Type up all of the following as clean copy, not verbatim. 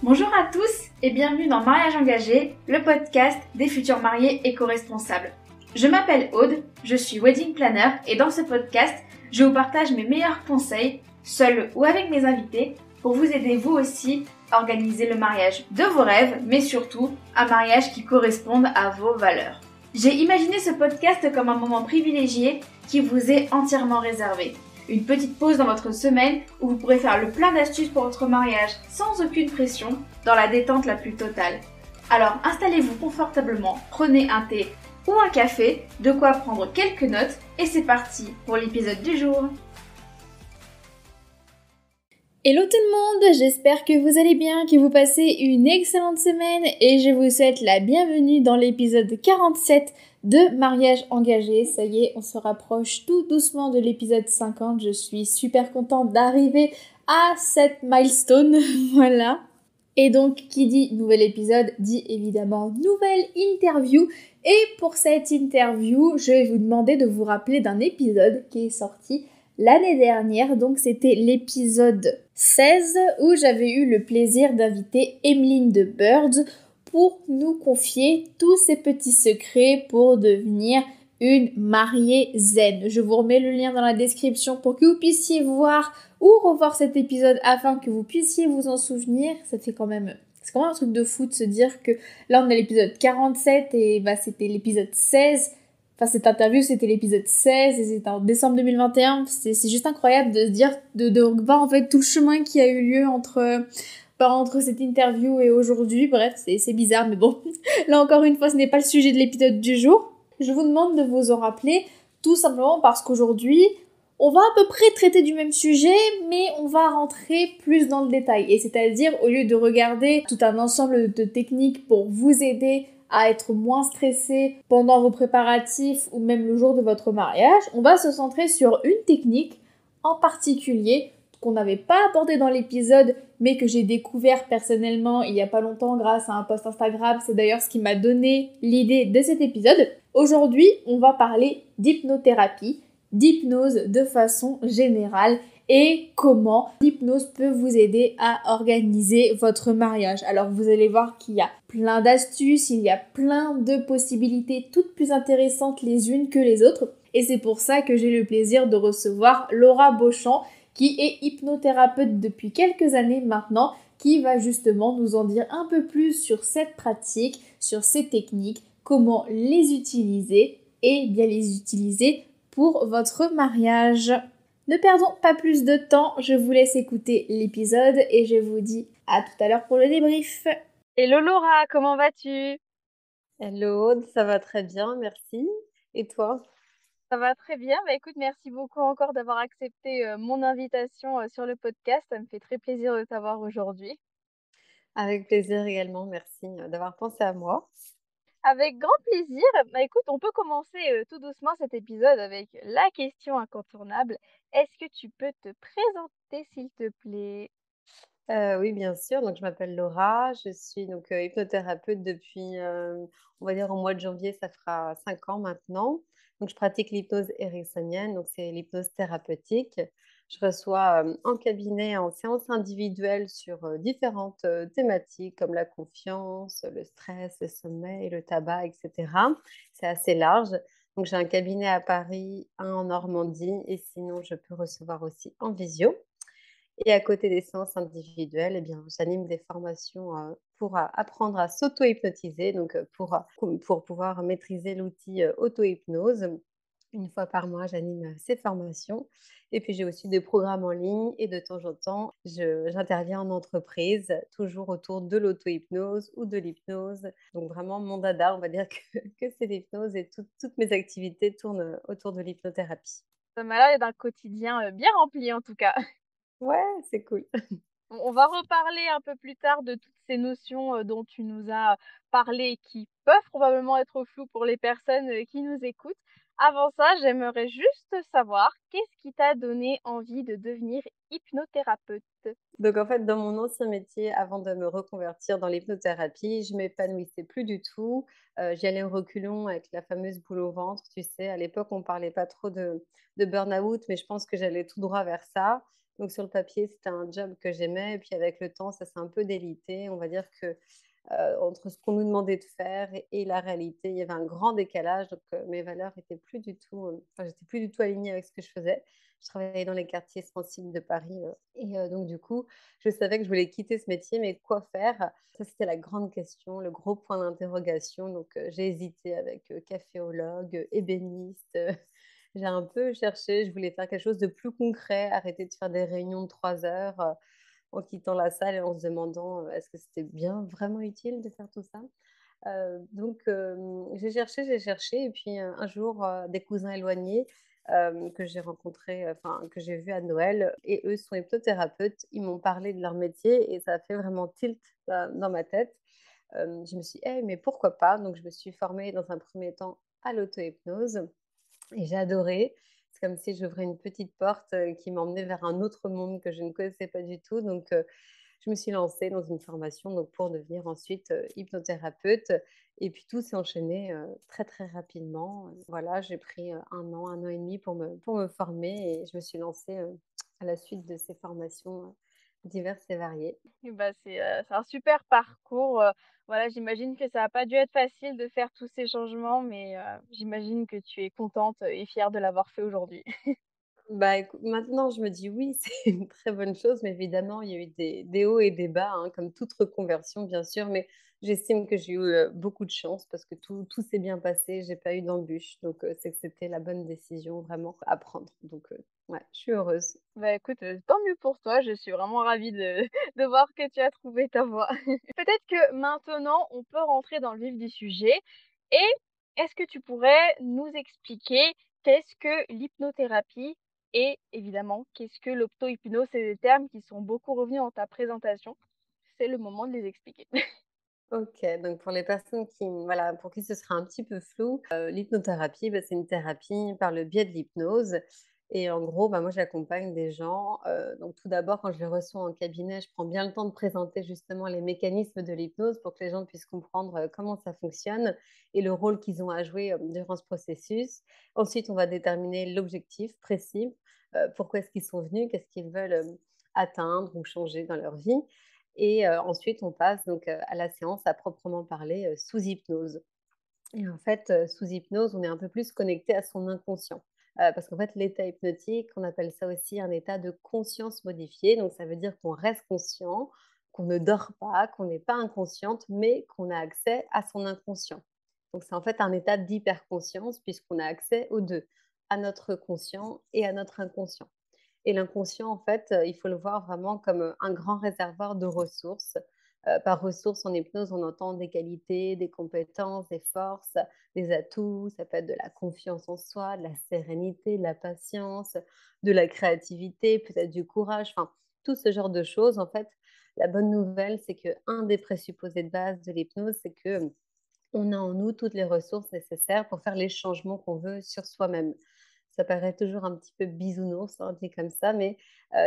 Bonjour à tous et bienvenue dans Mariage engagé, le podcast des futurs mariés éco-responsables. Je m'appelle Aude, je suis wedding planner et dans ce podcast, je vous partage mes meilleurs conseils, seul ou avec mes invités, pour vous aider vous aussi à organiser le mariage de vos rêves, mais surtout un mariage qui corresponde à vos valeurs. J'ai imaginé ce podcast comme un moment privilégié qui vous est entièrement réservé. Une petite pause dans votre semaine où vous pourrez faire le plein d'astuces pour votre mariage sans aucune pression, dans la détente la plus totale. Alors installez-vous confortablement, prenez un thé ou un café, de quoi prendre quelques notes et c'est parti pour l'épisode du jour. Hello tout le monde, j'espère que vous allez bien, que vous passez une excellente semaine et je vous souhaite la bienvenue dans l'épisode 47 de Mariage engagé. Ça y est, on se rapproche tout doucement de l'épisode 50. Je suis super contente d'arriver à cette milestone. Voilà. Et donc, qui dit nouvel épisode, dit évidemment nouvelle interview. Et pour cette interview, je vais vous demander de vous rappeler d'un épisode qui est sorti l'année dernière. Donc, c'était l'épisode 16 où j'avais eu le plaisir d'inviter Emeline de Birds pour nous confier tous ses petits secrets pour devenir une mariée zen. Je vous remets le lien dans la description pour que vous puissiez voir ou revoir cet épisode afin que vous puissiez vous en souvenir. C'est quand même un truc de fou de se dire que là on est à l'épisode 47 et c'était l'épisode 16. Enfin, cette interview, c'était l'épisode 16 et c'était en décembre 2021. C'est juste incroyable de se dire, de voir en fait tout le chemin qui a eu lieu entre cette interview et aujourd'hui. Bref, c'est bizarre, mais bon. Là, encore une fois, ce n'est pas le sujet de l'épisode du jour. Je vous demande de vous en rappeler, tout simplement parce qu'aujourd'hui, on va à peu près traiter du même sujet, mais on va rentrer plus dans le détail. Et c'est-à-dire, au lieu de regarder tout un ensemble de techniques pour vous aider à être moins stressé pendant vos préparatifs ou même le jour de votre mariage, on va se centrer sur une technique en particulier qu'on n'avait pas abordé dans l'épisode, mais que j'ai découvert personnellement il y a pas longtemps grâce à un post Instagram. C'est d'ailleurs ce qui m'a donné l'idée de cet épisode. Aujourd'hui, on va parler d'hypnothérapie, d'hypnose de façon générale et comment l'hypnose peut vous aider à organiser votre mariage. Alors vous allez voir qu'il y a plein d'astuces, il y a plein de possibilités, toutes plus intéressantes les unes que les autres. Et c'est pour ça que j'ai le plaisir de recevoir Laura Beauchamp, qui est hypnothérapeute depuis quelques années maintenant, qui va justement nous en dire un peu plus sur cette pratique, sur ces techniques, comment les utiliser et bien les utiliser pour votre mariage. Ne perdons pas plus de temps, je vous laisse écouter l'épisode et je vous dis à tout à l'heure pour le débrief. Hello Laura, comment vas-tu? Hello, ça va très bien, merci. Et toi? Ça va très bien. Écoute, merci beaucoup encore d'avoir accepté mon invitation sur le podcast. Ça me fait très plaisir de t'avoir aujourd'hui. Avec plaisir également, merci d'avoir pensé à moi. Avec grand plaisir. Écoute, on peut commencer tout doucement cet épisode avec la question incontournable. Est-ce que tu peux te présenter, s'il te plaît? Oui, bien sûr. Donc, je m'appelle Laura. Je suis donc hypnothérapeute depuis, on va dire, au mois de janvier, ça fera 5 ans maintenant. Donc, je pratique l'hypnose ericksonienne, donc c'est l'hypnose thérapeutique. Je reçois en cabinet, en séance individuelle sur différentes thématiques comme la confiance, le stress, le sommeil, le tabac, etc. C'est assez large. Donc, j'ai un cabinet à Paris, un en Normandie, et sinon, je peux recevoir aussi en visio. Et à côté des séances individuelles, eh bien, j'anime des formations pour apprendre à s'auto-hypnotiser, donc pour pouvoir maîtriser l'outil auto-hypnose. Une fois par mois, j'anime ces formations. Et puis, j'ai aussi des programmes en ligne et de temps en temps, j'interviens en entreprise, toujours autour de l'auto-hypnose ou de l'hypnose. Donc, vraiment, mon dada, on va dire que c'est l'hypnose et toutes mes activités tournent autour de l'hypnothérapie. Ça m'a l'air d'un quotidien bien rempli en tout cas. Ouais, c'est cool. On va reparler un peu plus tard de toutes ces notions dont tu nous as parlé et qui peuvent probablement être floues pour les personnes qui nous écoutent. Avant ça, j'aimerais juste savoir qu'est-ce qui t'a donné envie de devenir hypnothérapeute? Donc en fait, dans mon ancien métier, avant de me reconvertir dans l'hypnothérapie, je m'épanouissais plus du tout. J'y allais au reculons avec la fameuse boule au ventre, tu sais. À l'époque, on parlait pas trop de burn-out, mais je pense que j'allais tout droit vers ça. Donc sur le papier, c'était un job que j'aimais et puis avec le temps, ça s'est un peu délité. On va dire que, entre ce qu'on nous demandait de faire et la réalité, il y avait un grand décalage. Donc mes valeurs étaient plus du tout, enfin, j'étais plus du tout alignée avec ce que je faisais. Je travaillais dans les quartiers sensibles de Paris, et donc du coup, je savais que je voulais quitter ce métier, mais quoi faire? Ça, c'était la grande question, le gros point d'interrogation. Donc j'ai hésité avec, caféologue, ébéniste, j'ai un peu cherché. Je voulais faire quelque chose de plus concret, arrêter de faire des réunions de 3 heures, en quittant la salle et en se demandant, est-ce que c'était bien vraiment utile de faire tout ça? Donc j'ai cherché et puis, un jour, des cousins éloignés, que j'ai rencontrés, enfin que j'ai vus à Noël et eux sont hypnothérapeutes. Ils m'ont parlé de leur métier et ça a fait vraiment tilt, dans ma tête. Je me suis dit: «Eh mais pourquoi pas?» Donc je me suis formée dans un premier temps à l'auto-hypnose et j'ai adoré. C'est comme si j'ouvrais une petite porte, qui m'emmenait vers un autre monde que je ne connaissais pas du tout. Donc je me suis lancée dans une formation donc pour devenir ensuite, hypnothérapeute et puis tout s'est enchaîné, très, très rapidement. Voilà, j'ai pris, 1 an et demi pour me former et je me suis lancée, à la suite de ces formations, diverses et variées. Et bah, c'est un super parcours, voilà, j'imagine que ça a pas dû être facile de faire tous ces changements, mais j'imagine que tu es contente et fière de l'avoir fait aujourd'hui. Bah, écou maintenant je me dis: «Oui, c'est une très bonne chose», mais évidemment, il y a eu des hauts et des bas, hein, comme toute reconversion, bien sûr, mais j'estime que j'ai eu, beaucoup de chance parce que tout s'est bien passé, j'ai pas eu d'embûches, donc c'est que c'était la bonne décision vraiment à prendre, donc ouais, je suis heureuse. Bah, écoute, tant mieux pour toi, je suis vraiment ravie de de voir que tu as trouvé ta voie. Peut-être que maintenant, on peut rentrer dans le vif du sujet et est-ce que tu pourrais nous expliquer qu'est-ce que l'hypnothérapie et évidemment, qu'est-ce que l'auto-hypnose? C'est des termes qui sont beaucoup revenus dans ta présentation. C'est le moment de les expliquer. OK, donc pour les personnes qui voilà, pour qui ce sera un petit peu flou, l'hypnothérapie, bah, c'est une thérapie par le biais de l'hypnose et en gros, bah, moi j'accompagne des gens, donc tout d'abord quand je les reçois en cabinet, je prends bien le temps de présenter justement les mécanismes de l'hypnose pour que les gens puissent comprendre, comment ça fonctionne et le rôle qu'ils ont à jouer, durant ce processus. Ensuite, on va déterminer l'objectif précis, pourquoi est-ce qu'ils sont venus, qu'est-ce qu'ils veulent, atteindre ou changer dans leur vie et ensuite on passe donc, à la séance à proprement parler, sous hypnose et en fait, sous hypnose, on est un peu plus connecté à son inconscient. Parce qu'en fait, l'état hypnotique, on appelle ça aussi un état de conscience modifié. Donc ça veut dire qu'on reste conscient, qu'on ne dort pas, qu'on n'est pas inconsciente, mais qu'on a accès à son inconscient. Donc c'est en fait un état d'hyperconscience puisqu'on a accès aux 2, à notre conscient et à notre inconscient. Et l'inconscient, en fait, il faut le voir vraiment comme, un grand réservoir de ressources. Par ressources en hypnose, on entend des qualités, des compétences, des forces, des atouts. Ça peut être de la confiance en soi, de la sérénité, de la patience, de la créativité, peut-être du courage, enfin, tout ce genre de choses. En fait, la bonne nouvelle, c'est qu'un des présupposés de base de l'hypnose, c'est que on a en nous toutes les ressources nécessaires pour faire les changements qu'on veut sur soi-même. Ça paraît toujours un petit peu bisounours, hein, dit comme ça, mais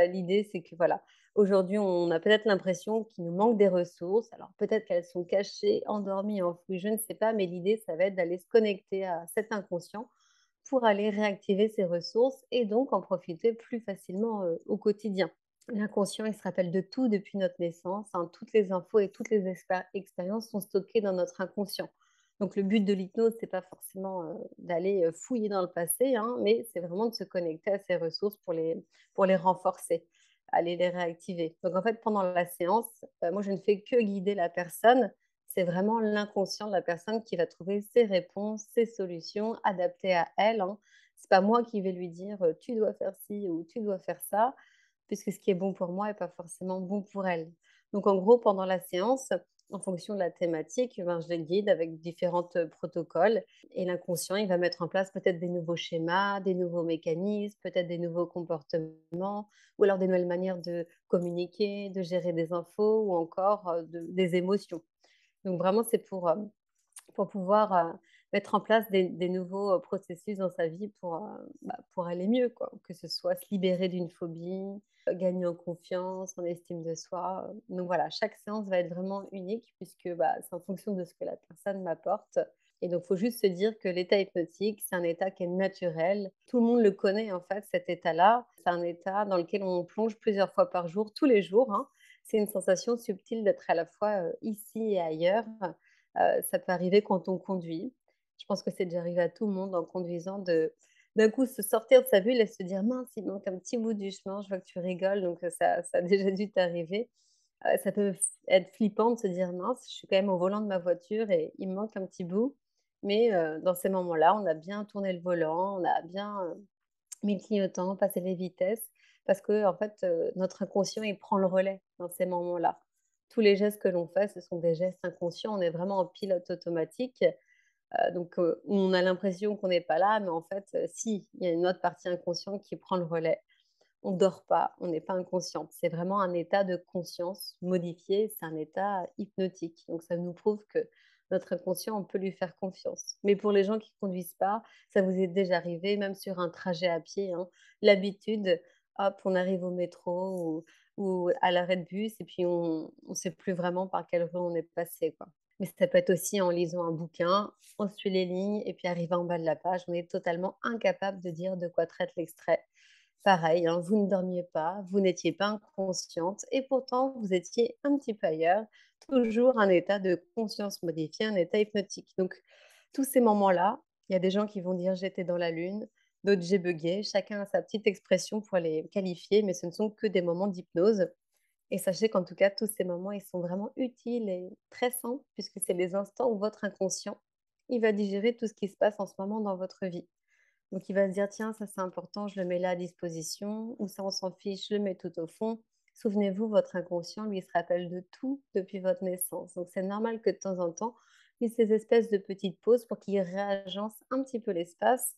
l'idée, c'est que voilà, aujourd'hui, on a peut-être l'impression qu'il nous manque des ressources. Alors peut-être qu'elles sont cachées, endormies, enfouies, je ne sais pas, mais l'idée, ça va être d'aller se connecter à cet inconscient pour aller réactiver ces ressources et donc en profiter plus facilement, au quotidien. L'inconscient, il se rappelle de tout depuis notre naissance, hein. Toutes les infos et toutes les expériences sont stockées dans notre inconscient. Donc le but de l'hypnose, c'est pas forcément, d'aller, fouiller dans le passé, hein, mais c'est vraiment de se connecter à ces ressources pour les renforcer, aller les réactiver. Donc en fait, pendant la séance, moi je ne fais que guider la personne. C'est vraiment l'inconscient de la personne qui va trouver ses réponses, ses solutions adaptées à elle, hein. C'est pas moi qui vais lui dire, «Tu dois faire ci» ou «Tu dois faire ça», puisque ce qui est bon pour moi est pas forcément bon pour elle. Donc en gros, pendant la séance, en fonction de la thématique, ben, je les guide avec différents protocoles et l'inconscient, il va mettre en place peut-être des nouveaux schémas, des nouveaux mécanismes, peut-être des nouveaux comportements ou alors des nouvelles manières de communiquer, de gérer des infos ou encore, des émotions. Donc vraiment, c'est pour pouvoir, mettre en place des nouveaux, processus dans sa vie pour aller mieux, quoi. Que ce soit se libérer d'une phobie, gagner en confiance, en estime de soi, donc voilà, chaque séance va être vraiment unique puisque, bah, c'est en fonction de ce que la personne m'apporte Et donc, il faut juste se dire que l'état hypnotique, c'est un état qui est naturel. Tout le monde le connaît, en fait, cet état-là. C'est un état dans lequel on plonge plusieurs fois par jour, tous les jours, hein. C'est une sensation subtile d'être à la fois ici et ailleurs. Ça peut arriver quand on conduit. Je pense que c'est déjà arrivé à tout le monde en conduisant de d'un coup se sortir de sa bulle et se dire: «Mince, il manque un petit bout du chemin». Je vois que tu rigoles, donc ça a déjà dû t'arriver. Ça peut être flippant de se dire: «Mince, je suis quand même au volant de ma voiture et il me manque un petit bout». Mais dans ces moments-là, on a bien tourné le volant, on a bien, mis le clignotant, passé les vitesses parce que en fait, notre inconscient, il prend le relais dans ces moments-là. Tous les gestes que l'on fait, ce sont des gestes inconscients, on est vraiment en pilote automatique, on a l'impression qu'on n'est pas là, mais en fait, si, il y a une autre partie inconsciente qui prend le relais. On dort pas, on n'est pas inconsciente. C'est vraiment un état de conscience modifié, c'est un état hypnotique. Donc ça nous prouve que notre inconscient, on peut lui faire confiance. Mais pour les gens qui conduisent pas, ça vous est déjà arrivé, même sur un trajet à pied, hein, l'habitude, hop, on arrive au métro ou à l'arrêt de bus et puis on sait plus vraiment par quelle rue on est passé, quoi. Mais ça peut être aussi en lisant un bouquin, on suit les lignes et puis arrivé en bas de la page, on est totalement incapable de dire de quoi traite l'extrait. Pareil, hein, vous ne dormiez pas, vous n'étiez pas inconsciente et pourtant vous étiez un petit peu ailleurs, toujours un état de conscience modifié, un état hypnotique. Donc tous ces moments-là, il y a des gens qui vont dire: «J'étais dans la lune», d'autres: «J'ai buggé». Chacun a sa petite expression pour les qualifier, mais ce ne sont que des moments d'hypnose et sachez qu'en tout cas, tous ces moments, ils sont vraiment utiles et très sains puisque c'est les instants où votre inconscient, il va digérer tout ce qui se passe en ce moment dans votre vie. Donc il va se dire: «Tiens, ça c'est important, je le mets là à disposition» ou «Ça on s'en fiche, je le mets tout au fond». Souvenez-vous, votre inconscient, lui, il se rappelle de tout depuis votre naissance. Donc c'est normal que de temps en temps, il y ait ces espèces de petites pauses pour qu'il réagence un petit peu l'espace,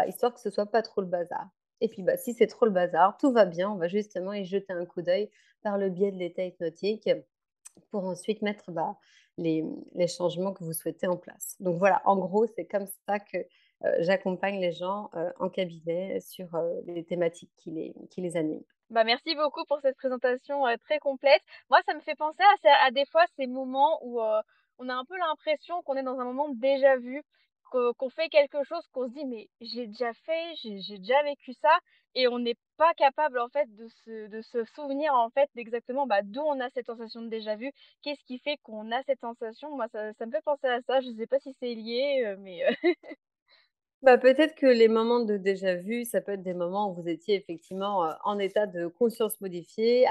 histoire que ce soit pas trop le bazar. Et puis, si c'est trop le bazar, tout va bien, on va justement y jeter un coup d'œil par le biais de l'état hypnotique pour ensuite mettre, les changements que vous souhaitez en place. Donc voilà, en gros, c'est comme ça que, j'accompagne les gens, en cabinet sur, les thématiques qui les animent. Bah, merci beaucoup pour cette présentation, très complète. Moi, ça me fait penser à des fois ces moments où, on a un peu l'impression qu'on est dans un moment de déjà vu, qu'on fait quelque chose, qu'on se dit: «Mais j'ai déjà fait, j'ai déjà vécu ça» et on n'est pas capable, en fait, de se souvenir, en fait, d'exactement, d'où on a cette sensation de déjà vu. Qu'est-ce qui fait qu'on a cette sensation? Moi, ça me fait penser à ça. Je sais pas si c'est lié, mais Peut-être que les moments de déjà vu, ça peut être des moments où vous étiez effectivement, en état de conscience modifiée.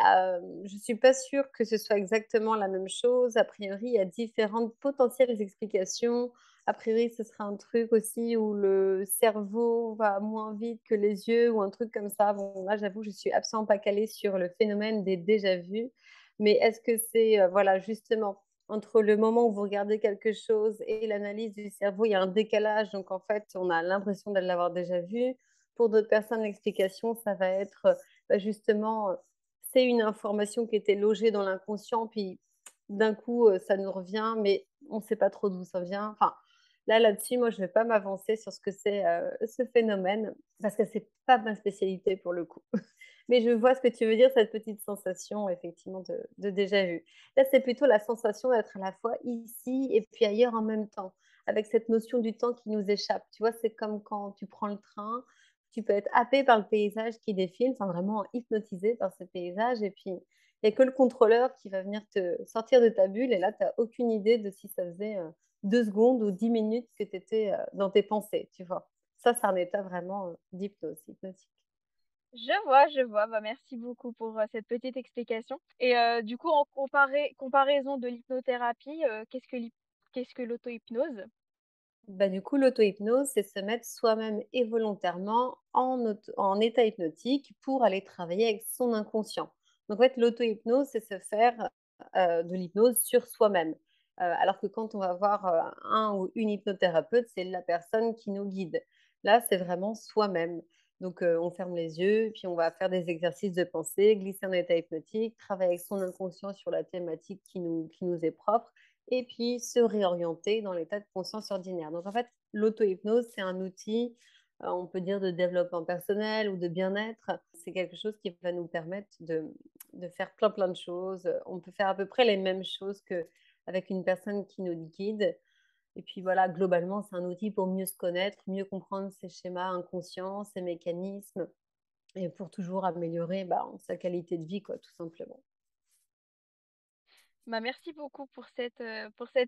Je suis pas sûre que ce soit exactement la même chose. A priori, il y a différentes potentielles explications. A priori, ce serait un truc aussi où le cerveau va moins vite que les yeux ou un truc comme ça. Bon, là, j'avoue, je suis absolument pas calée sur le phénomène des déjà vus. Mais est-ce que c'est, voilà, justement, entre le moment où vous regardez quelque chose et l'analyse du cerveau, il y a un décalage, donc en fait, on a l'impression de l'avoir déjà vu. Pour d'autres personnes, l'explication, ça va être, justement, c'est une information qui était logée dans l'inconscient, puis d'un coup, ça nous revient, mais on ne sait pas trop d'où ça vient. Enfin, là-dessus, moi, je ne vais pas m'avancer sur ce que c'est, ce phénomène, parce que c'est pas ma spécialité pour le coup. Mais je vois ce que tu veux dire, cette petite sensation effectivement de déjà vu. Là, c'est plutôt la sensation d'être à la fois ici et puis ailleurs en même temps, avec cette notion du temps qui nous échappe. Tu vois, c'est comme quand tu prends le train, tu peux être happé par le paysage qui défile, enfin vraiment hypnotisé par ce paysage et puis il y a que le contrôleur qui va venir te sortir de ta bulle et là, tu as aucune idée de si ça faisait, 2 secondes ou 10 minutes que tu étais, dans tes pensées, tu vois? Ça, c'est un état vraiment, d'hypnose, hypnotique. je vois, je vois. Bah, merci beaucoup pour, cette petite explication et du coup, en comparaison de l'hypnothérapie, qu'est-ce que l'auto-hypnose? Du coup, l'auto-hypnose, c'est se mettre soi-même et volontairement en état hypnotique pour aller travailler avec son inconscient. Donc en fait, l'auto-hypnose, c'est se faire, de l'hypnose sur soi-même. Alors que quand on va voir, un ou une hypnothérapeute, c'est la personne qui nous guide. Là, c'est vraiment soi-même. Donc on ferme les yeux, puis on va faire des exercices de pensée, glisser en état hypnotique, travailler avec son inconscient sur la thématique qui nous est propre et puis se réorienter dans l'état de conscience ordinaire. Donc en fait, l'auto-hypnose, c'est un outil, on peut dire de développement personnel ou de bien-être. C'est quelque chose qui va nous permettre de faire plein, plein de choses. On peut faire à peu près les mêmes choses qu'avec une personne qui nous guide. Et puis voilà, globalement, c'est un outil pour mieux se connaître, mieux comprendre ses schémas inconscients, ses mécanismes, et pour toujours améliorer sa qualité de vie, quoi, tout simplement. Bah, merci beaucoup pour cette,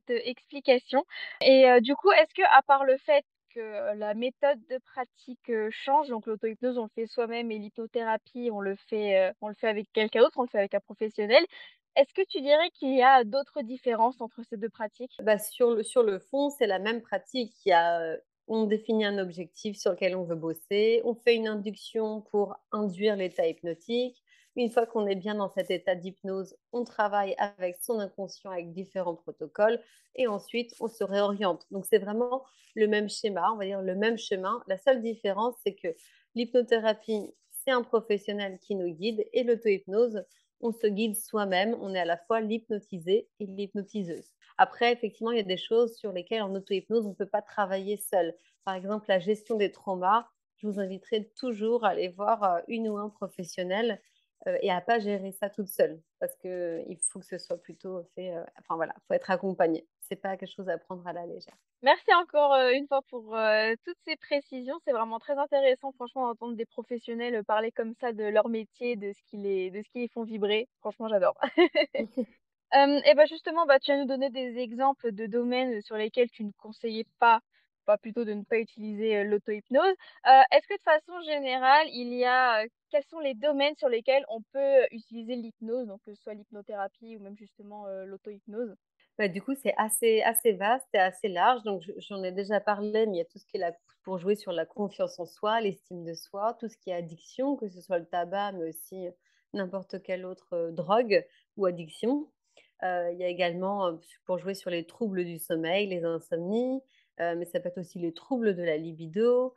explication et du coup, est-ce que à part le fait que, la méthode de pratique, change, donc l'auto-hypnose, on le fait soi-même et l'hypnothérapie, on le fait avec quelqu'un d'autre, on le fait avec un professionnel. Est-ce que tu dirais qu'il y a d'autres différences entre ces 2 pratiques? Sur le fond, c'est la même pratique. On définit un objectif sur lequel on veut bosser, on fait une induction pour induire l'état hypnotique. Une fois qu'on est bien dans cet état d'hypnose, on travaille avec son inconscient avec différents protocoles et ensuite on se réoriente. Donc c'est vraiment le même schéma, on va dire le même chemin. La seule différence, c'est que l'hypnothérapie, c'est un professionnel qui nous guide et l'auto-hypnose, on se guide soi-même, on est à la fois l'hypnotisé et l'hypnotiseuse. Après, effectivement, il y a des choses sur lesquelles en auto-hypnose, on ne peut pas travailler seul. Par exemple, la gestion des traumas, je vous inviterai toujours à aller voir une ou un professionnel et à ne pas gérer ça toute seule parce qu'il faut que ce soit plutôt fait, enfin voilà, il faut être accompagné. Ce n'est pas quelque chose à prendre à la légère. Merci encore, une fois pour, toutes ces précisions. C'est vraiment très intéressant franchement d'entendre des professionnels, parler comme ça de leur métier, de ce qui les font vibrer. Franchement, j'adore. Et bah, justement, bah, tu vas nous donner des exemples de domaines sur lesquels tu ne conseillais pas, pas plutôt de ne pas utiliser, l'auto-hypnose. Est-ce que de façon générale, quels sont les domaines sur lesquels on peut utiliser l'hypnose, donc que ce soit l'hypnothérapie ou même justement, l'auto-hypnose? Du coup, c'est assez vaste et assez large. Donc, j'en ai déjà parlé, mais il y a tout ce qui est là pour jouer sur la confiance en soi, l'estime de soi, tout ce qui est addiction, que ce soit le tabac, mais aussi n'importe quelle autre drogue ou addiction. Il y a également pour jouer sur les troubles du sommeil, les insomnies, mais ça peut être aussi les troubles de la libido,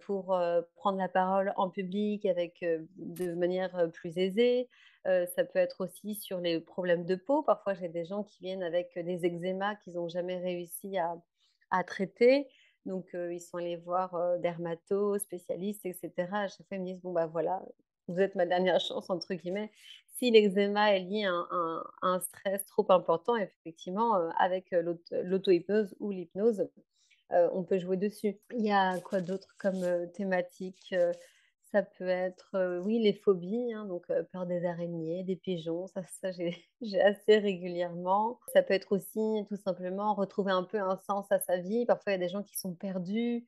pour prendre la parole en public de manière plus aisée. Ça peut être aussi sur les problèmes de peau. Parfois, j'ai des gens qui viennent avec des eczémas qu'ils n'ont jamais réussi à traiter. Donc, ils sont allés voir dermato, spécialistes, etc. À chaque fois, ils me disent, bon, bah voilà, vous êtes ma dernière chance, entre guillemets. Si l'eczéma est lié à un stress trop important, effectivement, avec l'auto-hypnose ou l'hypnose, on peut jouer dessus. Il y a quoi d'autre comme thématique? Ça peut être, oui, les phobies, hein, donc peur des araignées, des pigeons, ça j'ai j'ai assez régulièrement. Ça peut être aussi tout simplement retrouver un peu un sens à sa vie. Parfois, il y a des gens qui sont perdus,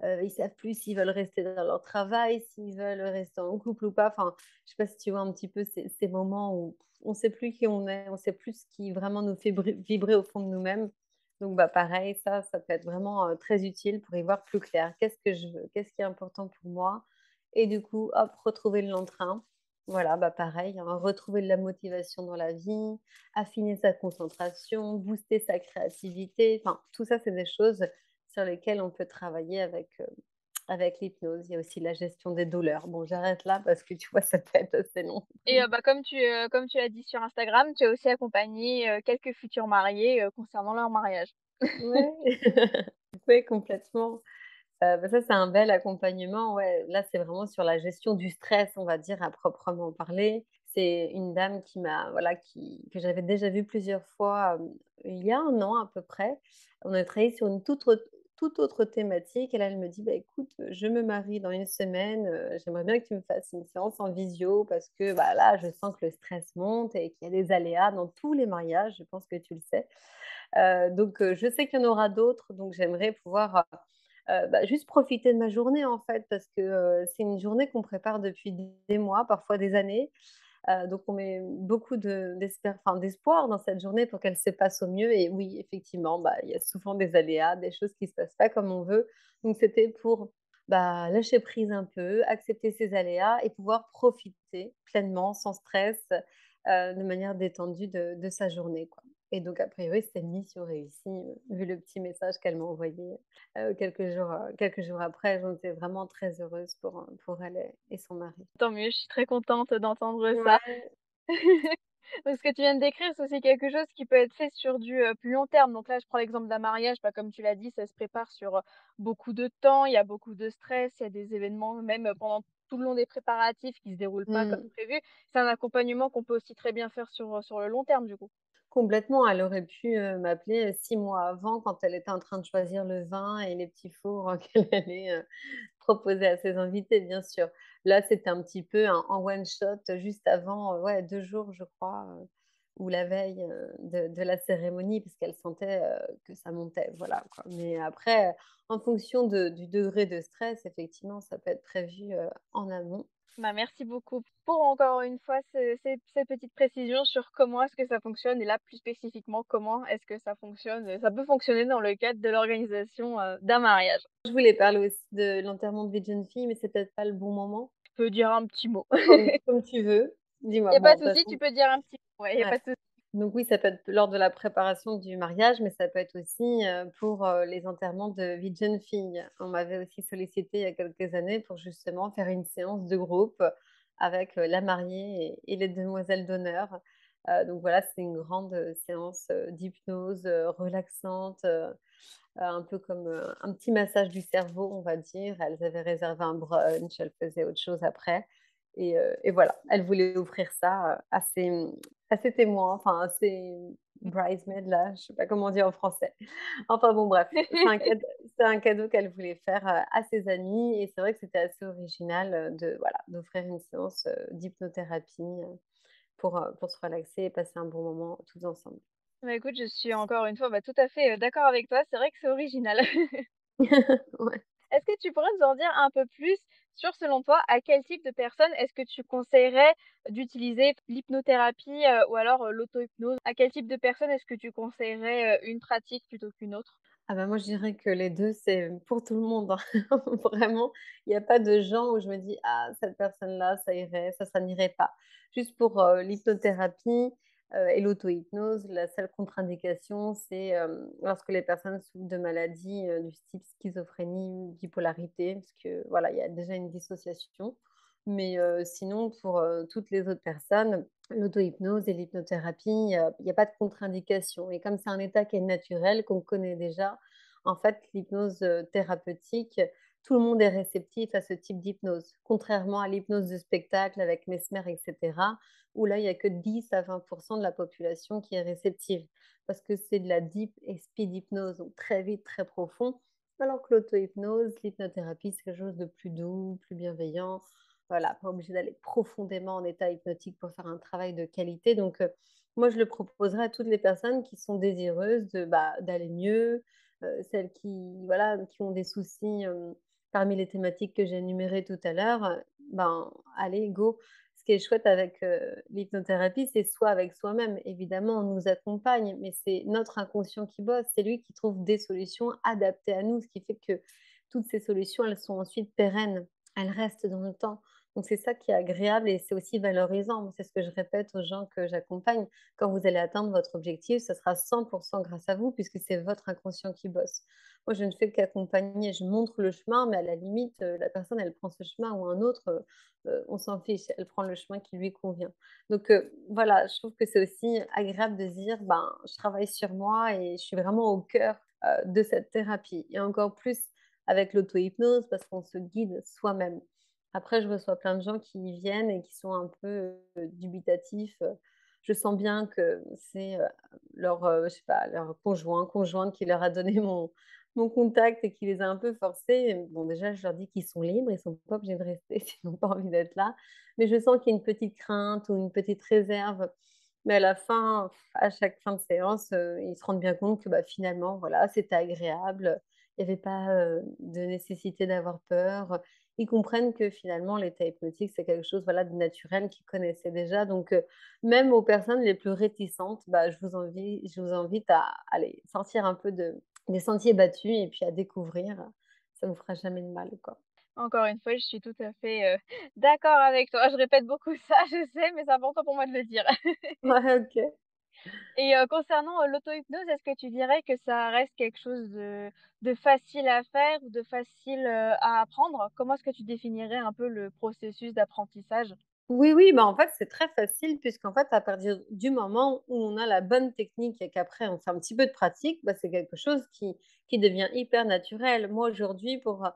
ils savent plus s'ils veulent rester dans leur travail, s'ils veulent rester en couple ou pas. Enfin, je sais pas si tu vois un petit peu ces moments où on sait plus qui on est, on sait plus ce qui vraiment nous fait vibrer au fond de nous-mêmes. Donc pareil, ça peut être vraiment, très utile pour y voir plus clair. Qu'est-ce que je veux? Qu'est-ce qui est important pour moi? Et du coup, hop, retrouver l'entrain. Voilà, pareil, hein, retrouver de la motivation dans la vie, affiner sa concentration, booster sa créativité. Enfin, tout ça, c'est des choses sur lesquelles on peut travailler avec l'hypnose. Il y a aussi la gestion des douleurs. Bon, j'arrête là parce que tu vois, ça peut être assez long. Et bah, comme tu l'as dit sur Instagram, tu as aussi accompagné, quelques futurs mariés, concernant leur mariage. Ouais, ouais, complètement. Ça, c'est un bel accompagnement, ouais. Là, c'est vraiment sur la gestion du stress, on va dire, à proprement parler. C'est une dame voilà, que j'avais déjà vue plusieurs fois, il y a 1 an à peu près. On a travaillé sur une toute autre thématique et là, elle me dit: «Bah, écoute, je me marie dans une semaine, j'aimerais bien que tu me fasses une séance en visio parce que, bah, là, je sens que le stress monte et qu'il y a des aléas dans tous les mariages», je pense que tu le sais. Donc je sais qu'il y en aura d'autres, donc j'aimerais pouvoir, juste profiter de ma journée, en fait, parce que, c'est une journée qu'on prépare depuis des mois, parfois des années. Donc on met beaucoup d'espoir dans cette journée pour qu'elle se passe au mieux et oui, effectivement, il y a souvent des aléas, des choses qui ne se passent pas comme on veut. Donc c'était pour, lâcher prise un peu, accepter ces aléas et pouvoir profiter pleinement, sans stress, de manière détendue de sa journée, quoi. Et donc a priori, c'était une mission réussie, vu le petit message qu'elle m'a envoyé, quelques jours après. J'en étais vraiment très heureuse pour elle et son mari. Tant mieux, je suis très contente d'entendre ça. Ouais. Donc ce que tu viens de décrire, c'est aussi quelque chose qui peut être fait sur du, plus long terme. Donc là, je prends l'exemple d'un mariage, bah, comme tu l'as dit, ça se prépare sur, beaucoup de temps, il y a beaucoup de stress, il y a des événements même, pendant tout le long des préparatifs qui se déroulent pas comme Mmh. prévu. C'est un accompagnement qu'on peut aussi très bien faire sur le long terme, du coup. Complètement, elle aurait pu, m'appeler, 6 mois avant quand elle était en train de choisir le vin et les petits fours qu'elle allait, proposer à ses invités, bien sûr. Là, c'était un petit peu en one shot, juste avant, ouais, 2 jours, je crois, ou la veille, de la cérémonie parce qu'elle sentait, que ça montait, voilà, quoi. Mais après, en fonction du degré de stress, effectivement, ça peut être prévu, en amont. Bah, merci beaucoup pour encore une fois ces petites précisions sur comment est-ce que ça fonctionne et là, plus spécifiquement, comment est-ce que ça fonctionne, ça peut fonctionner dans le cadre de l'organisation, d'un mariage. Je voulais parler aussi de l'enterrement de vie de jeune fille, mais c'est peut-être pas le bon moment. Tu peux dire un petit mot. Comme tu veux. Dis-moi. Y a pas Bon, de de toute souci, tu façon, peux dire un petit mot, ouais, y a ouais. pas de souci. Donc oui, ça peut être lors de la préparation du mariage, mais ça peut être aussi, pour, les enterrements de vie de jeune fille. On m'avait aussi sollicité il y a quelques années pour justement faire une séance de groupe avec, la mariée et les demoiselles d'honneur. Donc voilà, c'est une grande, séance, d'hypnose, relaxante, un peu comme, un petit massage du cerveau, on va dire. Elles avaient réservé un brunch, elles faisaient autre chose après et voilà, elles voulaient offrir ça, à ses témoins, enfin à ses bridesmaids là, je sais pas comment on dit en français. Enfin bon bref, c'est un cadeau qu'elle voulait faire, à ses amis et c'est vrai que c'était assez original, de voilà, d'offrir une séance, d'hypnothérapie, pour se relaxer et passer un bon moment tous ensemble. Bah, écoute, je suis encore une fois, bah, tout à fait, d'accord avec toi, c'est vrai que c'est original. Ouais. Est-ce que tu pourrais nous en dire un peu plus sur, selon toi, à quel type de personnes est-ce que tu conseillerais d'utiliser l'hypnothérapie, ou alors, l'auto-hypnose? À quel type de personnes est-ce que tu conseillerais, une pratique plutôt qu'une autre? Ah bah, moi, je dirais que les 2 c'est pour tout le monde, hein. Vraiment, il n'y a pas de gens où je me dis: «Ah, cette personne-là, ça irait, ça n'irait pas». Juste pour, l'hypnothérapie, et l'auto-hypnose, la seule contre-indication, c'est, lorsque les personnes souffrent de maladies, du type schizophrénie, bipolarité, parce que, voilà, il y a déjà une dissociation. Mais, sinon pour, toutes les autres personnes, l'auto-hypnose et l'hypnothérapie, il y a pas de contre-indication et comme c'est un état qui est naturel, qu'on connaît déjà, en fait, l'hypnose, thérapeutique, tout le monde est réceptif à ce type d'hypnose. Contrairement à l'hypnose de spectacle avec Mesmer et cetera, où là, il y a que 10 à 20 de la population qui est réceptive. Parce que c'est de la deep et speed hypnose, donc très vite, très profond. Alors que l'auto-hypnose, l'hypnothérapie, c'est quelque chose de plus doux, plus bienveillant. Voilà, pas obligé d'aller profondément en état hypnotique pour faire un travail de qualité. Donc, moi, je le proposerais à toutes les personnes qui sont désireuses de, bah, d'aller mieux, celles qui, voilà, qui ont des soucis, parmi les thématiques que j'ai énumérées tout à l'heure, ben, allez, go. Ce qui est chouette avec, l'hypnothérapie, c'est soit avec soi-même, évidemment, on nous accompagne, mais c'est notre inconscient qui bosse. C'est lui qui trouve des solutions adaptées à nous, ce qui fait que toutes ces solutions, elles sont ensuite pérennes, elles restent dans le temps. Donc c'est ça qui est agréable et c'est aussi valorisant. Moi, c'est ce que je répète aux gens que j'accompagne. Quand vous allez atteindre votre objectif, ça sera 100 grâce à vous puisque c'est votre inconscient qui bosse. Moi, je ne fais qu'accompagner, je montre le chemin, mais à la limite, la personne, elle prend ce chemin ou un autre, on s'en fiche, elle prend le chemin qui lui convient. Donc voilà, je trouve que c'est aussi agréable de se dire: «Ben, je travaille sur moi et je suis vraiment au cœur, de cette thérapie» et encore plus avec l'auto-hypnose parce qu'on se guide soi-même. Après, je reçois plein de gens qui viennent et qui sont un peu, dubitatifs, je sens bien que c'est, leur, je sais pas, leur conjointe qui leur a donné mon contact et qui les a un peu forcés. Bon, déjà, je leur dis qu'ils sont libres, ils sont pas obligés de rester s'ils n'ont pas envie d'être là. Mais je sens qu'il y a une petite crainte ou une petite réserve. Mais à la fin, à chaque fin de séance, ils se rendent bien compte que, bah, finalement, voilà, c'était agréable. Il n'y avait pas, de nécessité d'avoir peur. Ils comprennent que finalement l'état hypnotique, c'est quelque chose, voilà, de naturel qu'ils connaissaient déjà. Donc, même aux personnes les plus réticentes, bah, je vous invite à aller sortir un peu des sentiers battus et puis à découvrir. Ça vous fera jamais de mal, quoi. Encore une fois, je suis tout à fait, d'accord avec toi. Je répète beaucoup ça, je sais, mais c'est important pour moi de le dire. Ouais, OK. Et concernant, l'auto-hypnose, est-ce que tu dirais que ça reste quelque chose de facile à faire ou de facile, à apprendre? Comment est-ce que tu définirais un peu le processus d'apprentissage? Oui, oui, bah, en fait, c'est très facile puisqu'en fait, à partir du moment où on a la bonne technique et qu'après on fait un petit peu de pratique, bah, c'est quelque chose qui devient hyper naturel. Moi, aujourd'hui, pour,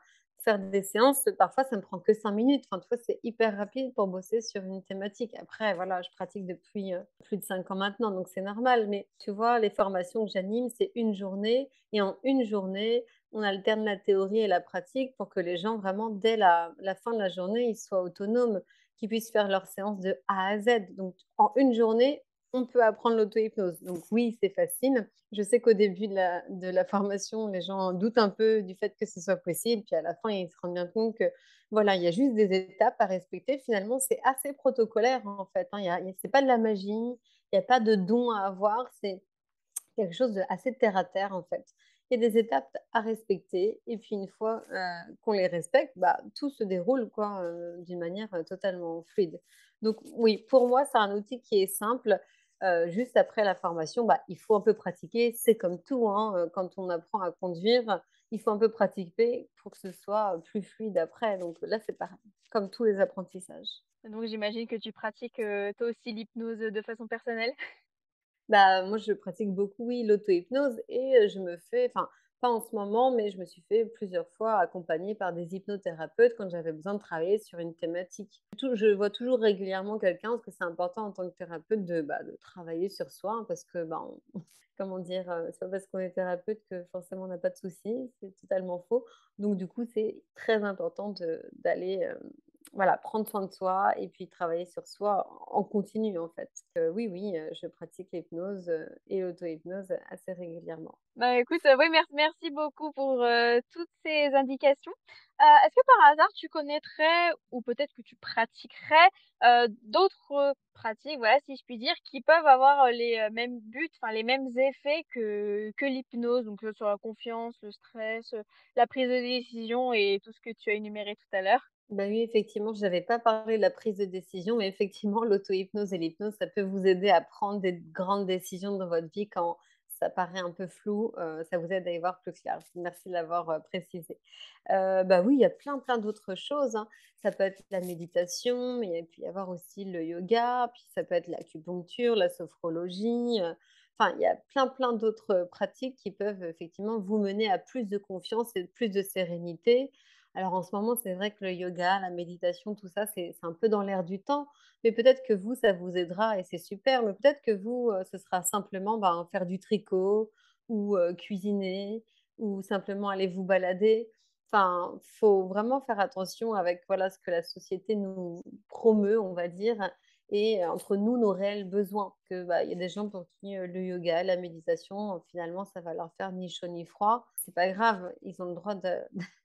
faire des séances, parfois ça me prend que 5 minutes. Enfin, tu vois, c'est hyper rapide pour bosser sur une thématique. Après, voilà, je pratique depuis, plus de 5 ans maintenant, donc c'est normal. Mais tu vois, les formations que j'anime, c'est une journée et en une journée, on alterne la théorie et la pratique pour que les gens vraiment, dès la fin de la journée, ils soient autonomes, qu'ils puissent faire leur séance de A à Z. Donc en une journée, on peut apprendre l'auto-hypnose. Donc oui, c'est facile. Je sais qu'au début de la formation, les gens doutent un peu du fait que ce soit possible, puis à la fin, ils se rendent bien compte que, voilà, il y a juste des étapes à respecter. Finalement, c'est assez protocolaire, en fait, hein. C'est pas de la magie, il y a pas de don à avoir, c'est quelque chose d'assez terre à terre, en fait. Il y a des étapes à respecter et puis une fois, qu'on les respecte, bah, tout se déroule quoi, d'une manière, totalement fluide. Donc oui, pour moi, c'est un outil qui est simple, juste après la formation, bah, il faut un peu pratiquer. C'est comme tout, hein, quand on apprend à conduire, il faut un peu pratiquer pour que ce soit, plus fluide après. Donc là, c'est pareil, comme tous les apprentissages. Donc j'imagine que tu pratiques, toi aussi l'hypnose, de façon personnelle? Bah, moi, je pratique beaucoup, oui, l'auto-hypnose et je me fais enfin, pas en ce moment, mais je me suis fait plusieurs fois accompagner par des hypnothérapeutes quand j'avais besoin de travailler sur une thématique. Je vois toujours régulièrement quelqu'un parce que c'est important en tant que thérapeute de travailler sur soi, hein, parce que, bah, on comment dire? C'est pas parce qu'on est thérapeute que forcément on n'a pas de soucis, c'est totalement faux. Donc du coup, c'est très important d'aller, voilà, prendre soin de soi et puis travailler sur soi en continu, en fait. Oui, oui, je pratique l'hypnose, et l'auto-hypnose assez régulièrement. Bah, écoute, oui, merci beaucoup pour, toutes ces indications. Est-ce que par hasard tu connaîtrais ou peut-être que tu pratiquerais, d'autres pratiques, voilà, si je puis dire, qui peuvent avoir, les, mêmes buts, enfin les mêmes effets que l'hypnose, donc, sur la confiance, le stress, la prise de décision et tout ce que tu as énuméré tout à l'heure? Bah, oui, effectivement, je n'avais pas parlé de la prise de décision, mais effectivement, l'auto-hypnose et l'hypnose, ça peut vous aider à prendre des grandes décisions dans votre vie quand ça paraît un peu flou, ça vous aide à y voir plus clair. Merci de l'avoir, précisé. Bah, oui, il y a plein, plein d'autres choses, hein. Ça peut être la méditation, mais il peut y avoir aussi le yoga, puis ça peut être l'acupuncture, la sophrologie, enfin, il y a plein, plein d'autres, pratiques qui peuvent effectivement vous mener à plus de confiance et plus de sérénité. Alors en ce moment, c'est vrai que le yoga, la méditation, tout ça, c'est un peu dans l'air du temps, mais peut-être que vous, ça vous aidera et c'est super, mais peut-être que vous, ce sera simplement, ben, faire du tricot ou cuisiner ou simplement aller vous balader. Enfin, faut vraiment faire attention avec, voilà, ce que la société nous promeut, on va dire et entre nous, nos réels besoins. Que, bah, il y a des gens pour qui, le yoga, la méditation, finalement, ça va leur faire ni chaud ni froid. C'est pas grave, ils ont le droit de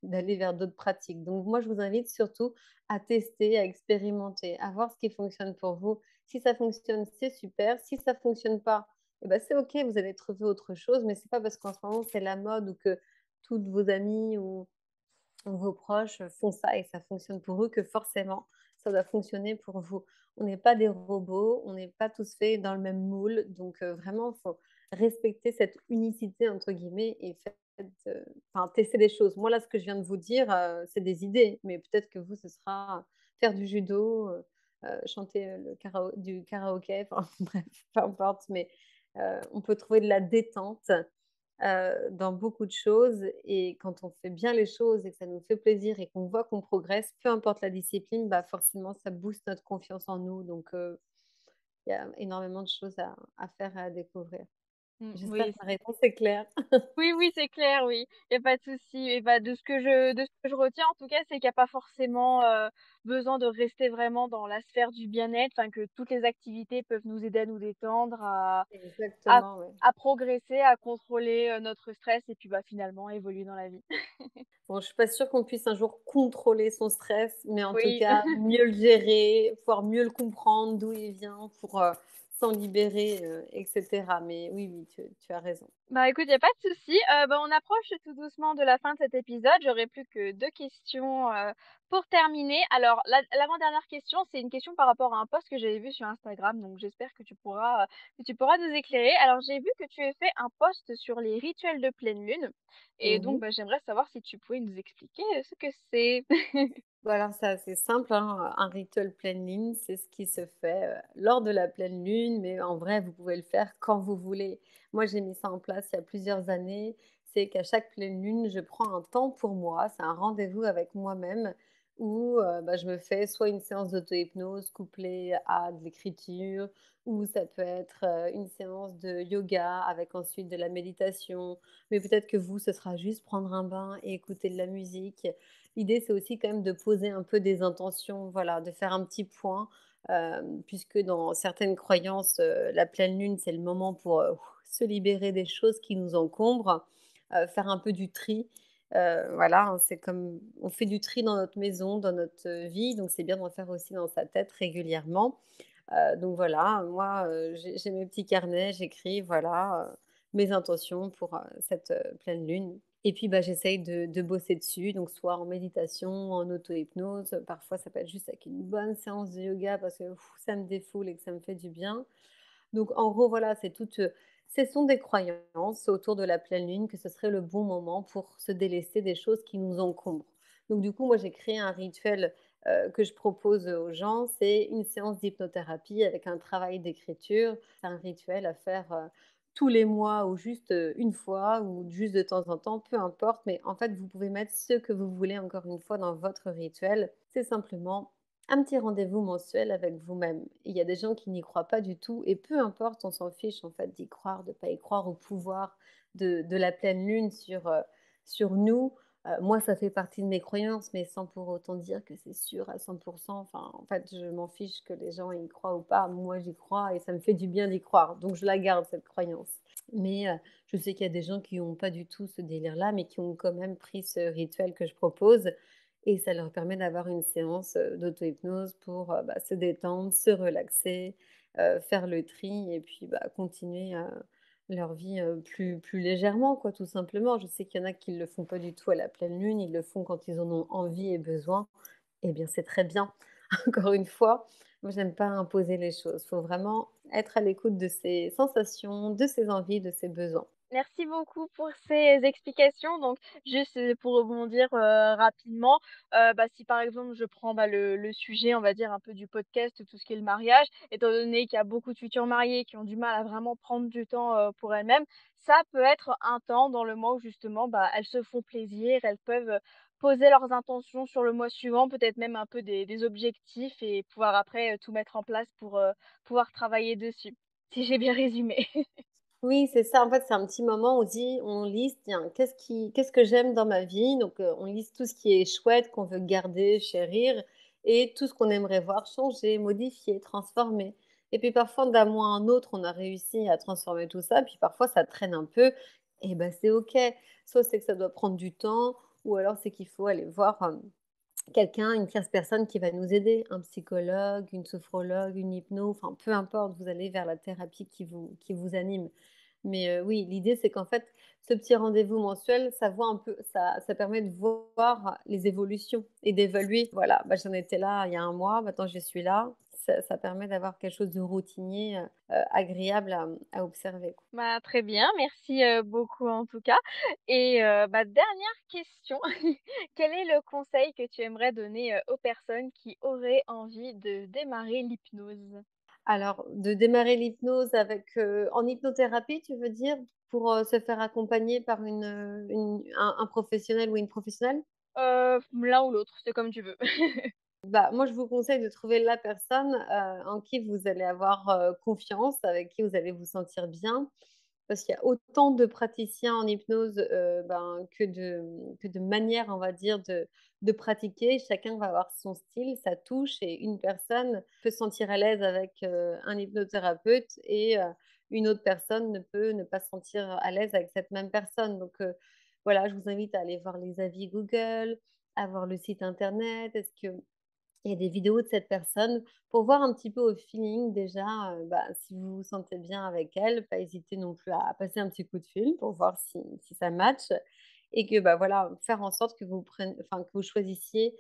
d'aller vers d'autres pratiques. Donc moi, je vous invite surtout à tester, à expérimenter, à voir ce qui fonctionne pour vous. Si ça fonctionne, c'est super. Si ça fonctionne pas, eh ben, c'est OK, vous allez trouver autre chose, mais c'est pas parce qu'en ce moment, c'est la mode ou que toutes vos amies ou vos proches font ça et que ça fonctionne pour eux que forcément, ça doit fonctionner pour vous. On n'est pas des robots, on n'est pas tous faits dans le même moule, donc vraiment, il faut respecter cette «unicité» entre guillemets et faites, enfin, tester des choses. Moi, là, ce que je viens de vous dire, c'est des idées, mais peut-être que vous, ce sera faire du judo, chanter, du karaoké, enfin bref, peu importe, mais on peut trouver de la détente dans beaucoup de choses et quand on fait bien les choses et que ça nous fait plaisir et qu'on voit qu'on progresse, peu importe la discipline, bah, forcément ça booste notre confiance en nous donc il y a énormément de choses à faire et à découvrir. J'espère Oui. que ma réponse est claire. Oui, oui, c'est clair, oui. Il y a pas de souci et bah, de ce que je retiens en tout cas, c'est qu'il y a pas forcément, besoin de rester vraiment dans la sphère du bien-être, enfin que toutes les activités peuvent nous aider à nous détendre, à Exactement, ouais. à progresser, à contrôler, notre stress et puis, bah, finalement évoluer dans la vie. Bon, je suis pas sûre qu'on puisse un jour contrôler son stress, mais en tout Oui. cas, mieux le gérer, pouvoir mieux le comprendre, d'où il vient pour, s'en libérer, et cetera. Mais oui, oui, tu as raison. Bah, écoute, il y a pas de souci. Bah, on approche tout doucement de la fin de cet épisode. J'aurais plus que 2 questions, pour terminer. Alors l'avant-dernière question, c'est une question par rapport à un post que j'avais vu sur Instagram, donc j'espère que tu pourras nous éclairer. Alors j'ai vu que tu as fait un post sur les rituels de pleine lune et donc, Mmh. bah, j'aimerais savoir si tu pouvais nous expliquer, ce que c'est? Bah, alors c'est assez simple, hein, un rituel pleine lune, c'est ce qui se fait, lors de la pleine lune, mais en vrai, vous pouvez le faire quand vous voulez. Moi, j'ai mis ça en place il y a plusieurs années. c'est qu'à chaque pleine lune, je prends un temps pour moi. C'est un rendez-vous avec moi-même où, je me fais soit une séance d'auto-hypnose couplée à de l'écriture, ou ça peut être, une séance de yoga avec ensuite de la méditation. Mais peut-être que vous, ce sera juste prendre un bain et écouter de la musique. L'idée, c'est aussi quand même de poser un peu des intentions, voilà, de faire un petit point, puisque dans certaines croyances, la pleine lune, c'est le moment pour, se libérer des choses qui nous encombrent, faire un peu du tri. Voilà, hein, c'est comme on fait du tri dans notre maison, dans notre, vie, donc c'est bien d'en faire aussi dans sa tête régulièrement. Donc voilà, moi, j'ai mes petits carnets, j'écris, voilà, mes intentions pour, cette, pleine lune et puis, j'essaye de bosser dessus, donc soit en méditation, en auto-hypnose, parfois ça peut être juste avec une bonne séance de yoga parce que ça me défoule et que ça me fait du bien. Donc en gros, voilà, c'est toutes, ce sont des croyances autour de la pleine lune que ce serait le bon moment pour se délester des choses qui nous encombrent. Donc du coup, moi, j'ai créé un rituel, que je propose, aux gens. C'est une séance d'hypnothérapie avec un travail d'écriture. C'est un rituel à faire, tous les mois ou juste, 1 fois ou juste de temps en temps, peu importe. Mais en fait, vous pouvez mettre ce que vous voulez encore une fois dans votre rituel. C'est simplement un petit rendez-vous mensuel avec vous-même. Il y a des gens qui n'y croient pas du tout et peu importe, on s'en fiche en fait d'y croire, de pas y croire au pouvoir de la pleine lune sur nous. Moi, ça fait partie de mes croyances, mais sans pour autant dire que c'est sûr à 100. Enfin, en fait, je m'en fiche que les gens y croient ou pas. Moi, j'y crois et ça me fait du bien d'y croire. Donc je la garde cette croyance. Mais, je sais qu'il y a des gens qui n'ont pas du tout ce délire-là, mais qui ont quand même pris ce rituel que je propose et ça leur permet d'avoir une séance, d'auto-hypnose pour, se détendre, se relaxer, faire le tri et puis, continuer, leur vie, plus légèrement quoi, tout simplement. Je sais qu'il y en a qui ne le font pas du tout à la pleine lune, ils le font quand ils en ont envie et besoin. Eh bien, c'est très bien. Encore une fois, moi j'aime pas imposer les choses. Il faut vraiment être à l'écoute de ses sensations, de ses envies, de ses besoins. Merci beaucoup pour ces explications. Donc, juste pour rebondir rapidement, si par exemple je prends le sujet, on va dire, un peu du podcast, tout ce qui est le mariage, étant donné qu'il y a beaucoup de futurs mariés qui ont du mal à vraiment prendre du temps pour elles-mêmes, ça peut être un temps dans le mois où justement elles se font plaisir, elles peuvent poser leurs intentions sur le mois suivant, peut-être même un peu des objectifs et pouvoir après tout mettre en place pour pouvoir travailler dessus. Si j'ai bien résumé. Oui, c'est ça. En fait, c'est un petit moment, on liste, tiens, qu'est-ce que j'aime dans ma vie? Donc, on liste tout ce qui est chouette, qu'on veut garder, chérir et tout ce qu'on aimerait voir changer, modifier, transformer. Et puis parfois, d'un mois à un autre, on a réussi à transformer tout ça, puis parfois ça traîne un peu et c'est OK. Soit c'est que ça doit prendre du temps ou alors c'est qu'il faut aller voir, quelqu'un, une tierce personne qui va nous aider, un psychologue, une sophrologue, une hypno, enfin peu importe, vous allez vers la thérapie qui vous anime. Mais oui, l'idée, c'est qu'en fait, ce petit rendez-vous mensuel, ça voit un peu ça permet de voir les évolutions et d'évaluer. Voilà, j'en étais là il y a un mois, maintenant je suis là. Ça permet d'avoir quelque chose de routinier, agréable à observer, quoi. Très bien, merci, beaucoup en tout cas et dernière question, quel est le conseil que tu aimerais donner, aux personnes qui auraient envie de démarrer l'hypnose? Alors, de démarrer l'hypnose avec, en hypnothérapie, tu veux dire? Pour, se faire accompagner par un professionnel ou une professionnelle? L'un ou l'autre, c'est comme tu veux. Moi, je vous conseille de trouver la personne, en qui vous allez avoir, confiance, avec qui vous allez vous sentir bien. Parce qu'il y a autant de praticiens en hypnose, que de manières, on va dire, de pratiquer. Chacun va avoir son style, sa touche et une personne peut se sentir à l'aise avec, un hypnothérapeute et une autre personne ne peut ne pas se sentir à l'aise avec cette même personne. Donc voilà, je vous invite à aller voir les avis Google, à voir le site internet. Est-ce que il y a des vidéos de cette personne pour voir un petit peu au feeling déjà, si vous vous sentez bien avec elle, pas hésiter non plus à passer un petit coup de fil pour voir si ça match et que, voilà, faire en sorte que que vous choisissiez,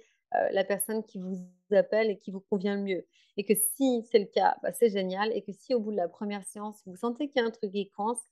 la personne qui vous appelle et qui vous convient le mieux et que si c'est le cas, c'est génial et que si au bout de la première séance, vous sentez qu'il y a un truc qui coince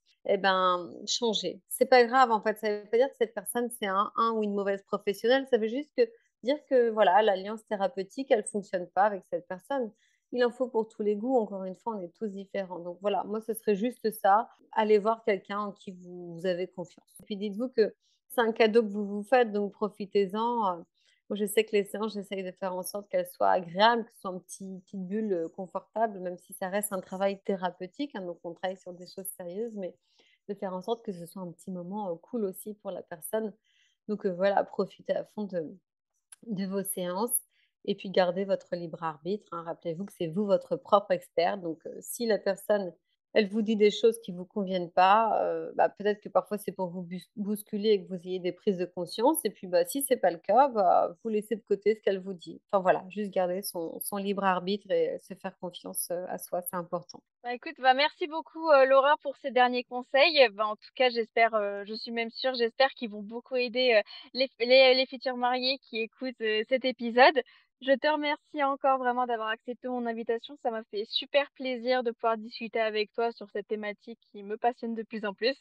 changez. C'est pas grave en fait, ça veut pas dire que cette personne c'est un ou une mauvaise professionnelle, ça veut juste que dire que voilà, l'alliance thérapeutique, elle fonctionne pas avec cette personne il en faut pour tous les goûts. Encore une fois, on est tous différents. Donc voilà, moi, ce serait juste ça. Allez voir quelqu'un en qui vous avez confiance. Et puis dites-vous que c'est un cadeau que vous vous faites, donc profitez-en. Moi, je sais que les séances, j'essaye de faire en sorte qu'elles soient agréables, que ce soit une petite bulle confortable, même si ça reste un travail thérapeutique. Donc, on travaille sur des choses sérieuses, mais de faire en sorte que ce soit un petit moment cool aussi pour la personne. Donc, voilà, profitez à fond de vos séances et puis gardez votre libre arbitre. Rappelez-vous que c'est vous votre propre expert. Donc, si la personne, elle vous dit des choses qui ne vous conviennent pas, peut-être que parfois c'est pour vous bousculer et que vous ayez des prises de conscience. Et puis, si ce n'est pas le cas, vous laissez de côté ce qu'elle vous dit. Enfin voilà, juste garder son libre arbitre et se faire confiance à soi, c'est important. Écoute, merci beaucoup Laura pour ces derniers conseils. En tout cas, j'espère, je suis même sûre, j'espère qu'ils vont beaucoup aider les futurs mariés qui écoutent cet épisode. Je te remercie encore vraiment d'avoir accepté mon invitation. Ça m'a fait super plaisir de pouvoir discuter avec toi sur cette thématique qui me passionne de plus en plus.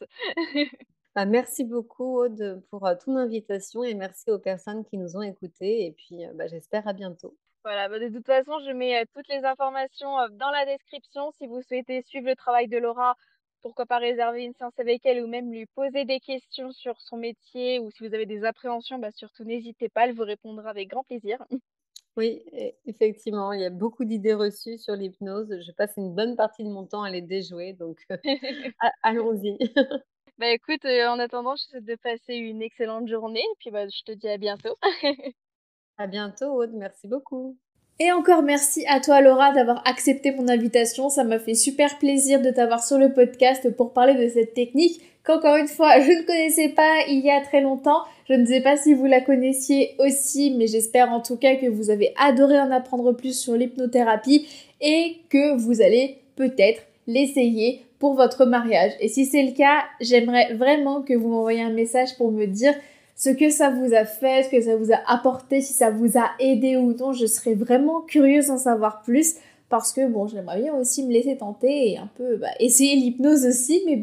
Merci beaucoup Aude pour ton invitation et merci aux personnes qui nous ont écoutés. Et puis, j'espère à bientôt. Voilà, de toute façon, je mets toutes les informations dans la description. Si vous souhaitez suivre le travail de Laura, pourquoi pas réserver une séance avec elle ou même lui poser des questions sur son métier ou si vous avez des appréhensions, surtout n'hésitez pas, elle vous répondra avec grand plaisir. Oui, effectivement, il y a beaucoup d'idées reçues sur l'hypnose. Je passe une bonne partie de mon temps à les déjouer, donc allons-y. Écoute, en attendant, je te souhaite de passer une excellente journée et puis je te dis à bientôt. À bientôt Aude, merci beaucoup. Et encore merci à toi Laura d'avoir accepté mon invitation, ça m'a fait super plaisir de t'avoir sur le podcast pour parler de cette technique qu'encore une fois je ne connaissais pas il y a très longtemps. Je ne sais pas si vous la connaissiez aussi, mais j'espère en tout cas que vous avez adoré en apprendre plus sur l'hypnothérapie et que vous allez peut-être l'essayer pour votre mariage. Et si c'est le cas, j'aimerais vraiment que vous m'envoyiez un message pour me dire ce que ça vous a fait, ce que ça vous a apporté, si ça vous a aidé ou non. Je serais vraiment curieuse d'en savoir plus parce que j'aimerais bien aussi me laisser tenter et un peu essayer l'hypnose aussi, mais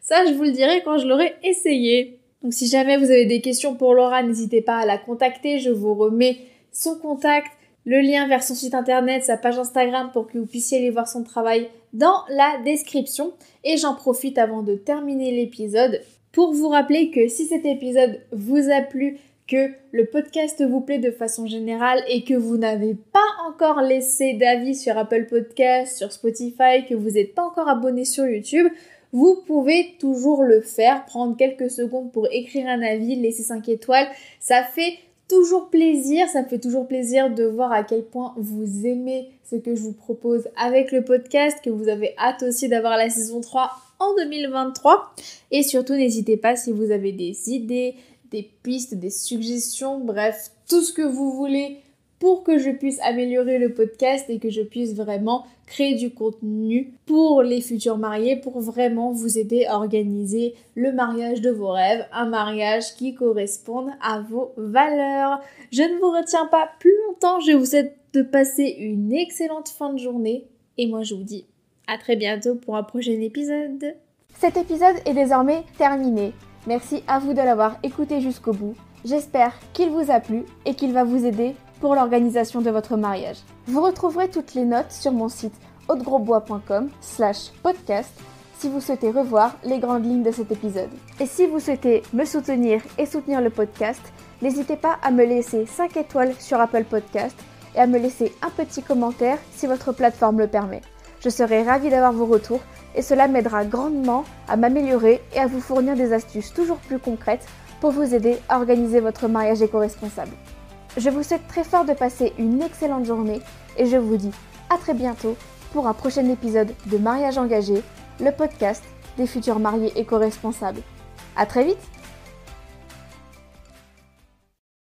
ça je vous le dirai quand je l'aurai essayé. Donc si jamais vous avez des questions pour Laura, n'hésitez pas à la contacter, je vous remets son contact, le lien vers son site internet, sa page Instagram pour que vous puissiez aller voir son travail dans la description. Et j'en profite avant de terminer l'épisode pour vous rappeler que si cet épisode vous a plu, que le podcast vous plaît de façon générale et que vous n'avez pas encore laissé d'avis sur Apple Podcasts, sur Spotify, que vous n'êtes pas encore abonné sur YouTube, vous pouvez toujours le faire, prendre quelques secondes pour écrire un avis, laisser 5 étoiles. Ça fait toujours plaisir, ça me fait toujours plaisir de voir à quel point vous aimez ce que je vous propose avec le podcast, que vous avez hâte aussi d'avoir la saison 3 en 2023. Et surtout, n'hésitez pas si vous avez des idées, des pistes, des suggestions, bref, tout ce que vous voulez pour que je puisse améliorer le podcast et que je puisse vraiment créer du contenu pour les futurs mariés, pour vraiment vous aider à organiser le mariage de vos rêves, un mariage qui corresponde à vos valeurs. Je ne vous retiens pas plus longtemps, je vous souhaite de passer une excellente fin de journée et moi je vous dis à très bientôt pour un prochain épisode. Cet épisode est désormais terminé. Merci à vous de l'avoir écouté jusqu'au bout. J'espère qu'il vous a plu et qu'il va vous aider pour l'organisation de votre mariage. Vous retrouverez toutes les notes sur mon site audegrosbois.com/podcast si vous souhaitez revoir les grandes lignes de cet épisode. Et si vous souhaitez me soutenir et soutenir le podcast, n'hésitez pas à me laisser 5 étoiles sur Apple Podcast et à me laisser un petit commentaire si votre plateforme le permet. Je serai ravie d'avoir vos retours et cela m'aidera grandement à m'améliorer et à vous fournir des astuces toujours plus concrètes pour vous aider à organiser votre mariage éco-responsable. Je vous souhaite très fort de passer une excellente journée et je vous dis à très bientôt pour un prochain épisode de Mariage engagé, le podcast des futurs mariés éco-responsables. À très vite!